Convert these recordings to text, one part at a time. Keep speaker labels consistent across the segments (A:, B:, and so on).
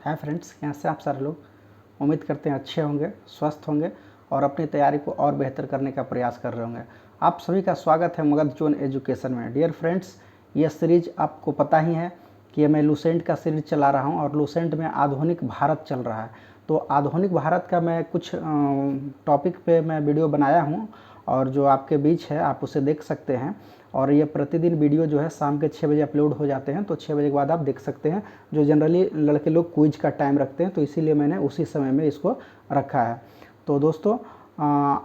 A: Hi friends, कैसे आप सारे लोग। उम्मीद करते हैं अच्छे होंगे, स्वस्थ होंगे और अपनी तैयारी को और बेहतर करने का प्रयास कर रहे होंगे। आप सभी का स्वागत है मगध जोन एजुकेशन में। डियर फ्रेंड्स, ये सीरीज आपको पता ही है कि मैं लूसेंट का सीरीज चला रहा हूँ और लूसेंट में आधुनिक भारत चल रहा है। तो आधुनिक भारत का मैं कुछ टॉपिक पे मैं वीडियो बनाया हूँ और जो आपके बीच है आप उसे देख सकते हैं। और ये प्रतिदिन वीडियो जो है शाम के 6 बजे अपलोड हो जाते हैं, तो 6 बजे के बाद आप देख सकते हैं। जो जनरली लड़के लोग क्विज का टाइम रखते हैं, तो इसीलिए मैंने उसी समय में इसको रखा है। तो दोस्तों,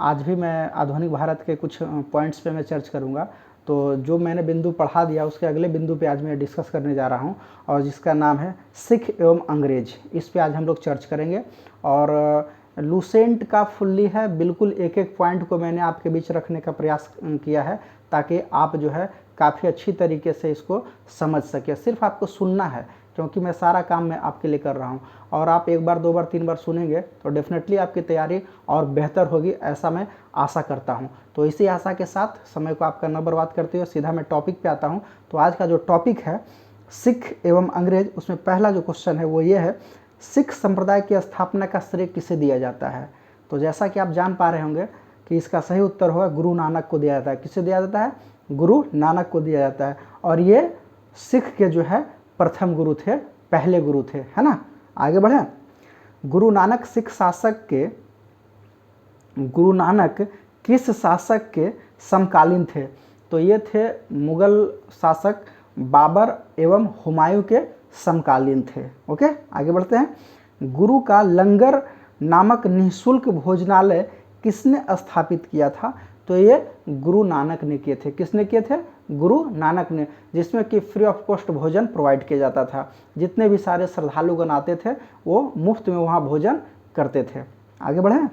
A: आज भी मैं आधुनिक भारत के कुछ पॉइंट्स पे मैं चर्च करूँगा। तो जो मैंने बिंदु पढ़ा दिया उसके अगले बिंदु पे आज मैं डिस्कस करने जा रहा हूँ, और जिसका नाम है सिख एवं अंग्रेज। इस पे आज हम लोग चर्च करेंगे। और लूसेंट का फुल्ली है, बिल्कुल एक एक पॉइंट को मैंने आपके बीच रखने का प्रयास किया है ताकि आप जो है काफ़ी अच्छी तरीके से इसको समझ सके। सिर्फ आपको सुनना है, क्योंकि मैं सारा काम मैं आपके लिए कर रहा हूँ। और आप एक बार, दो बार, तीन बार सुनेंगे तो डेफिनेटली आपकी तैयारी और बेहतर होगी, ऐसा मैं आशा करता हूँ। तो इसी आशा के साथ समय को आपका न बर्बाद करते हुए सीधा मैं टॉपिक पे आता हूँ। तो आज का जो टॉपिक है सिख एवं अंग्रेज, उसमें पहला जो क्वेश्चन है वो ये है, सिख संप्रदाय की स्थापना का श्रेय किसे दिया जाता है। तो जैसा कि आप जान पा रहे होंगे कि इसका सही उत्तर होगा गुरु नानक को दिया जाता है। किसे दिया जाता है? गुरु नानक को दिया जाता है। और ये सिख के जो है प्रथम गुरु थे, पहले गुरु थे, है ना। आगे बढ़े। गुरु नानक सिख शासक के, गुरु नानक किस शासक के समकालीन थे? तो ये थे मुगल शासक बाबर एवं हुमायूं के समकालीन थे। ओके, आगे बढ़ते हैं। गुरु का लंगर नामक निःशुल्क भोजनालय किसने स्थापित किया था? तो ये गुरु नानक ने किए थे। किसने किए थे? गुरु नानक ने, जिसमें कि फ्री ऑफ कॉस्ट भोजन प्रोवाइड किया जाता था। जितने भी सारे श्रद्धालुगण आते थे वो मुफ्त में वहाँ भोजन करते थे। आगे बढ़ें।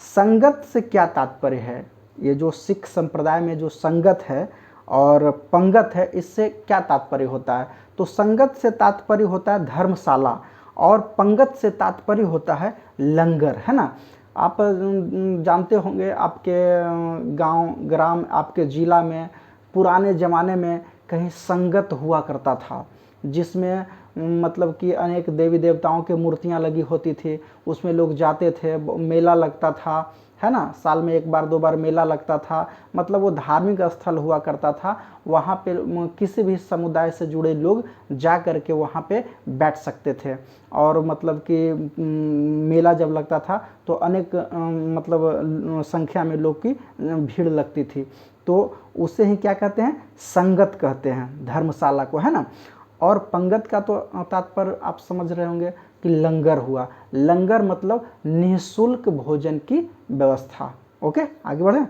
A: संगत से क्या तात्पर्य है? ये जो सिख संप्रदाय में जो संगत है और पंगत है, इससे क्या तात्पर्य होता है? तो संगत से तात्पर्य होता है धर्मशाला और पंगत से तात्पर्य होता है लंगर, है ना। आप जानते होंगे आपके गांव ग्राम, आपके ज़िला में पुराने ज़माने में कहीं संगत हुआ करता था, जिसमें मतलब कि अनेक देवी देवताओं की मूर्तियां लगी होती थी। उसमें लोग जाते थे, मेला लगता था, है ना। साल में एक बार दो बार मेला लगता था। मतलब वो धार्मिक स्थल हुआ करता था। वहाँ पे किसी भी समुदाय से जुड़े लोग जा कर के वहाँ पे बैठ सकते थे। और मतलब कि मेला जब लगता था तो अनेक मतलब संख्या में लोग की भीड़ लगती थी। तो उसे ही क्या कहते हैं? संगत कहते हैं, धर्मशाला को, है ना। और पंगत का तो तात्पर्य आप समझ रहे होंगे कि लंगर हुआ। लंगर मतलब निःशुल्क भोजन की व्यवस्था। ओके, आगे बढ़े।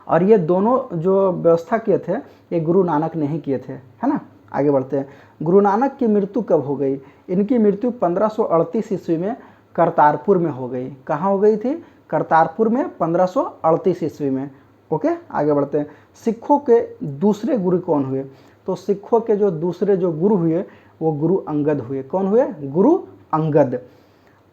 A: और ये दोनों जो व्यवस्था किए थे ये गुरु नानक ने ही किए थे, है ना। आगे बढ़ते हैं। गुरु नानक की मृत्यु कब हो गई? इनकी मृत्यु 1538 ईस्वी में करतारपुर में हो गई। कहाँ हो गई थी? करतारपुर में 1538 ईस्वी में। ओके, आगे बढ़ते हैं। सिखों के दूसरे गुरु कौन हुए? तो सिखों के जो दूसरे जो गुरु हुए वो गुरु अंगद हुए। कौन हुए? गुरु अंगद।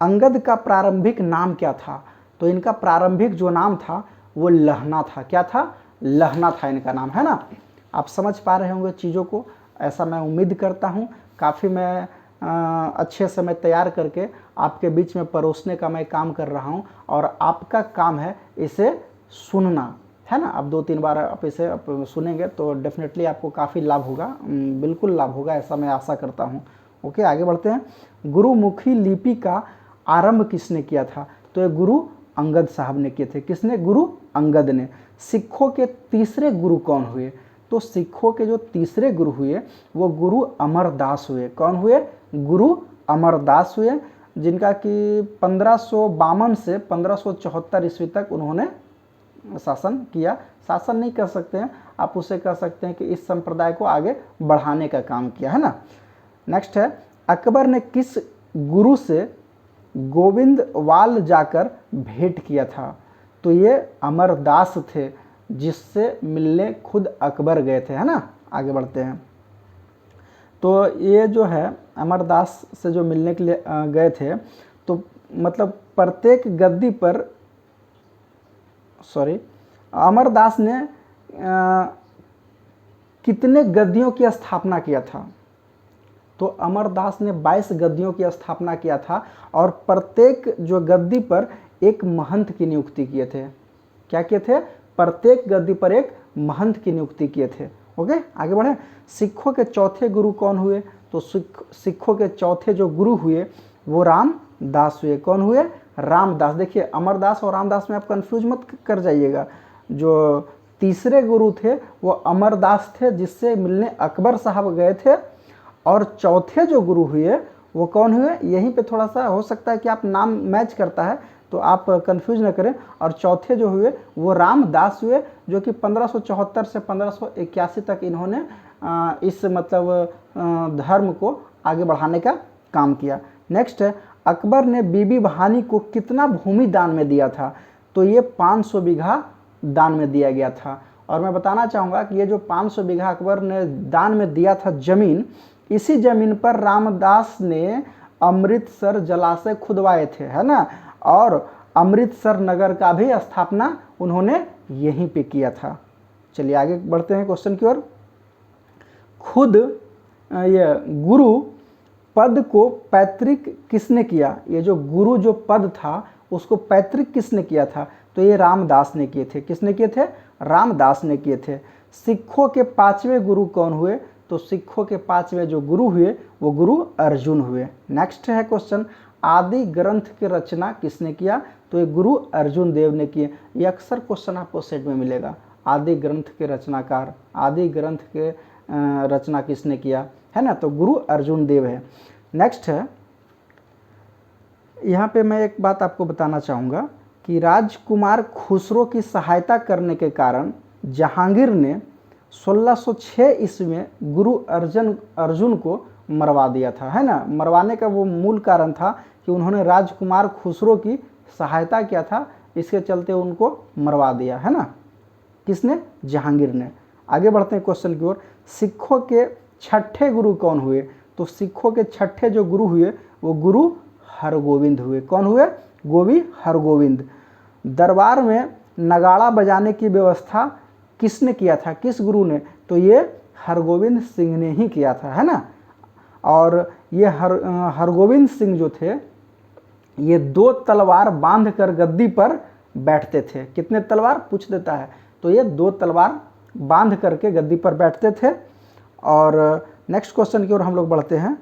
A: अंगद का प्रारंभिक नाम क्या था? तो इनका प्रारंभिक जो नाम था वो लहना था। क्या था? लहना था इनका नाम, है ना। आप समझ पा रहे होंगे चीज़ों को, ऐसा मैं उम्मीद करता हूँ। काफ़ी मैं अच्छे से मैं तैयार करके आपके बीच में परोसने का मैं काम कर रहा हूँ, और आपका काम है इसे सुनना, है ना। अब दो तीन बार आप इसे सुनेंगे तो डेफिनेटली आपको काफ़ी लाभ होगा, बिल्कुल लाभ होगा, ऐसा मैं आशा करता हूँ। ओके, आगे बढ़ते हैं। गुरुमुखी लिपि का आरंभ किसने किया था? तो ये गुरु अंगद साहब ने किए थे। किसने? गुरु अंगद ने। सिखों के तीसरे गुरु कौन हुए? तो सिखों के जो तीसरे गुरु हुए वो गुरु अमरदास हुए। कौन हुए? गुरु अमरदास हुए, जिनका कि 1552 से 1574 ईस्वी तक उन्होंने शासन किया। शासन नहीं कह सकते हैं आप, उसे कह सकते हैं कि इस संप्रदाय को आगे बढ़ाने का काम किया, है ना। नेक्स्ट है, अकबर ने किस गुरु से गोविंदवाल जाकर भेंट किया था? तो ये अमरदास थे, जिससे मिलने खुद अकबर गए थे, है ना। आगे बढ़ते हैं। तो ये जो है अमरदास से जो मिलने के लिए गए थे, तो मतलब प्रत्येक गद्दी पर, सॉरी, अमरदास ने कितने गद्दियों की स्थापना किया था? तो अमरदास ने 22 गद्दियों की स्थापना किया था और प्रत्येक जो गद्दी पर एक महंत की नियुक्ति किए थे। क्या किए थे? प्रत्येक गद्दी पर एक महंत की नियुक्ति किए थे। ओके, आगे बढ़े। सिखों के चौथे गुरु कौन हुए? तो सिखों के चौथे जो गुरु हुए वो रामदास हुए। कौन हुए? रामदास। देखिए, अमरदास और रामदास में आप कंफ्यूज मत कर जाइएगा। जो तीसरे गुरु थे वो अमरदास थे, जिससे मिलने अकबर साहब गए थे, और चौथे जो गुरु हुए वो कौन हुए? यहीं पे थोड़ा सा हो सकता है कि आप नाम मैच करता है तो आप कंफ्यूज न करें। और चौथे जो हुए वो रामदास हुए, जो कि 1574 से 1581 तक इन्होंने इस मतलब धर्म को आगे बढ़ाने का काम किया। नेक्स्ट है, अकबर ने बीबी बहानी को कितना भूमि दान में दिया था? तो ये 500 बीघा दान में दिया गया था। और मैं बताना चाहूँगा कि ये जो 500 बीघा अकबर ने दान में दिया था जमीन, इसी जमीन पर रामदास ने अमृतसर जलाशय खुदवाए थे, है ना, और अमृतसर नगर का भी स्थापना उन्होंने यहीं पे किया था। चलिए आगे बढ़ते हैं क्वेश्चन की ओर। खुद ये गुरु पद को पैतृक किसने किया? ये जो गुरु जो पद था उसको पैतृक किसने किया था? तो ये रामदास ने किए थे। किसने किए थे? रामदास ने किए थे। सिखों के 5वें गुरु कौन हुए? तो सिखों के 5वें जो गुरु हुए वो गुरु अर्जुन हुए। नेक्स्ट है क्वेश्चन, आदि ग्रंथ की रचना किसने किया? तो ये गुरु अर्जुन देव ने किए। ये अक्सर क्वेश्चन आपको सेट में मिलेगा। आदि ग्रंथ के रचनाकार, आदि ग्रंथ के रचना किसने किया, है ना? तो गुरु अर्जुन देव है। नेक्स्ट है, यहाँ पे मैं एक बात आपको बताना चाहूँगा कि राजकुमार खुसरो की सहायता करने के कारण जहांगीर ने 1606 ईस्वी में गुरु अर्जुन को मरवा दिया था, है ना। मरवाने का वो मूल कारण था कि उन्होंने राजकुमार खुसरो की सहायता किया था, इसके चलते उनको मरवा दिया, है ना। किसने? जहांगीर ने। आगे बढ़ते हैं क्वेश्चन की ओर। सिखों के छठे गुरु कौन हुए? तो सिखों के छठे जो गुरु हुए वो गुरु हरगोविंद हुए। कौन हुए? गोवी हरगोविंद। दरबार में नगाड़ा बजाने की व्यवस्था किसने किया था? किस गुरु ने? तो ये हरगोविंद सिंह ने ही किया था, है ना। और ये हरगोविंद सिंह जो थे ये 2 तलवार बांध कर गद्दी पर बैठते थे। कितने तलवार पूछ देता है, तो ये 2 तलवार बांध करके गद्दी पर बैठते थे। और नेक्स्ट क्वेश्चन की ओर हम लोग बढ़ते हैं।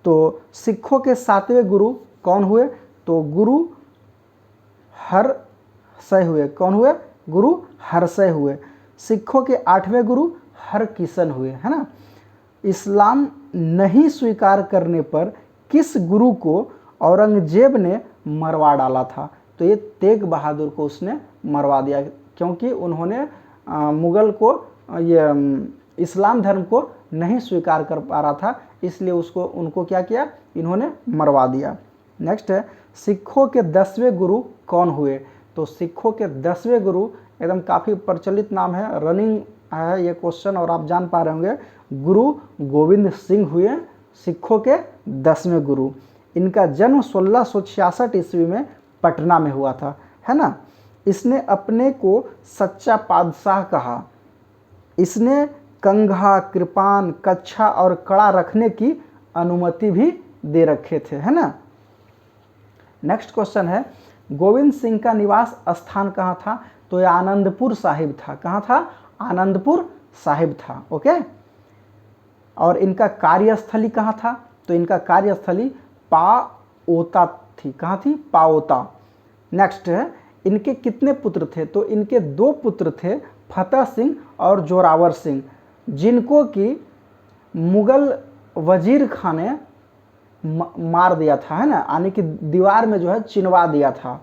A: तो सिखों के 7वें गुरु कौन हुए? तो गुरु हरसय हुए। कौन हुए? गुरु हरसय हुए। सिखों के 8वें गुरु हरकिशन हुए, है ना। इस्लाम नहीं स्वीकार करने पर किस गुरु को औरंगजेब ने मरवा डाला था? तो ये तेग बहादुर को उसने मरवा दिया, क्योंकि उन्होंने मुगल को ये इस्लाम धर्म को नहीं स्वीकार कर पा रहा था, इसलिए उनको क्या किया? इन्होंने मरवा दिया। नेक्स्ट है, सिखों के 10वें गुरु कौन हुए? तो सिखों के 10वें गुरु एकदम काफ़ी प्रचलित नाम है, रनिंग है ये क्वेश्चन और आप जान पा रहे होंगे, गुरु गोविंद सिंह हुए सिखों के 10वें गुरु। इनका जन्म 1666 ईस्वी में पटना में हुआ था, है ना। इसने अपने को सच्चा बादशाह कहा। इसने कंघा, कृपान, कच्छा और कड़ा रखने की अनुमति भी दे रखे थे, है ना। नेक्स्ट क्वेश्चन है, गोविंद सिंह का निवास स्थान कहाँ था? तो यह आनंदपुर साहिब था। कहाँ था? आनंदपुर साहिब था। ओके। और इनका कार्यस्थली कहाँ था? तो इनका कार्यस्थली पाओता थी। कहाँ थी? पाओता। नेक्स्ट है, इनके कितने पुत्र थे? तो इनके 2 पुत्र थे, फतेह सिंह और जोरावर सिंह, जिनको कि मुगल वजीर खान ने मार दिया था, है ना, यानी कि दीवार में जो है चिनवा दिया था।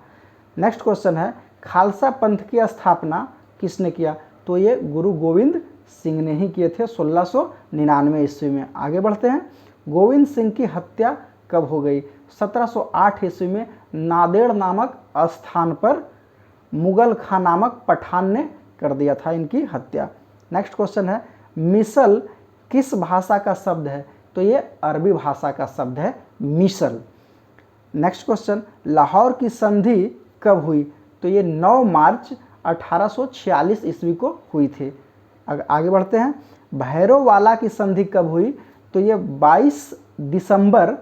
A: नेक्स्ट क्वेश्चन है, खालसा पंथ की स्थापना किसने किया? तो ये गुरु गोविंद सिंह ने ही किए थे 1699 ईस्वी में। आगे बढ़ते हैं, गोविंद सिंह की हत्या कब हो गई? 1708 ईस्वी में नांदेड़ नामक स्थान पर मुगल खां नामक पठान ने कर दिया था इनकी हत्या। नेक्स्ट क्वेश्चन है, मिसल किस भाषा का शब्द है? तो ये अरबी भाषा का शब्द है मिसल। नेक्स्ट क्वेश्चन, लाहौर की संधि कब हुई? तो ये 9 मार्च 1846 ईस्वी को हुई थी। आगे बढ़ते हैं, भैरववाला की संधि कब हुई? तो ये 22 दिसंबर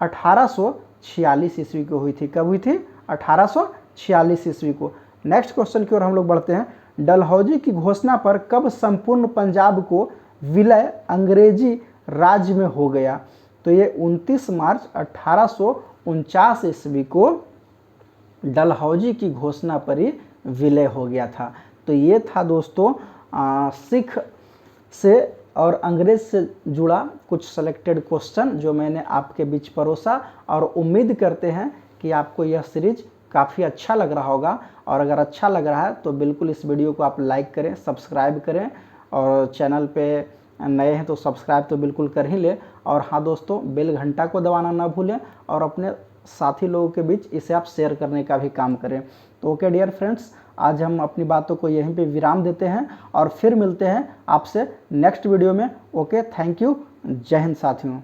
A: 1846 ईस्वी को हुई थी। कब हुई थी? 1846 ईस्वी को। नेक्स्ट क्वेश्चन की ओर हम लोग बढ़ते हैं। डलहौजी की घोषणा पर कब संपूर्ण पंजाब को विलय अंग्रेजी राज में हो गया? तो ये 29 मार्च 1849 ईस्वी को डलहौजी की घोषणा पर ही विलय हो गया था। तो ये था दोस्तों सिख से और अंग्रेज से जुड़ा कुछ सेलेक्टेड क्वेश्चन जो मैंने आपके बीच परोसा, और उम्मीद करते हैं कि आपको यह सीरीज काफ़ी अच्छा लग रहा होगा। और अगर अच्छा लग रहा है तो बिल्कुल इस वीडियो को आप लाइक करें, सब्सक्राइब करें, और चैनल पे नए हैं तो सब्सक्राइब तो बिल्कुल कर ही लें। और हाँ दोस्तों, बेल घंटा को दबाना ना भूलें, और अपने साथी लोगों के बीच इसे आप शेयर करने का भी काम करें। तो ओके डियर फ्रेंड्स, आज हम अपनी बातों को यहीं पे विराम देते हैं और फिर मिलते हैं आपसे नेक्स्ट वीडियो में। ओके, थैंक यू, जय हिंद साथियों।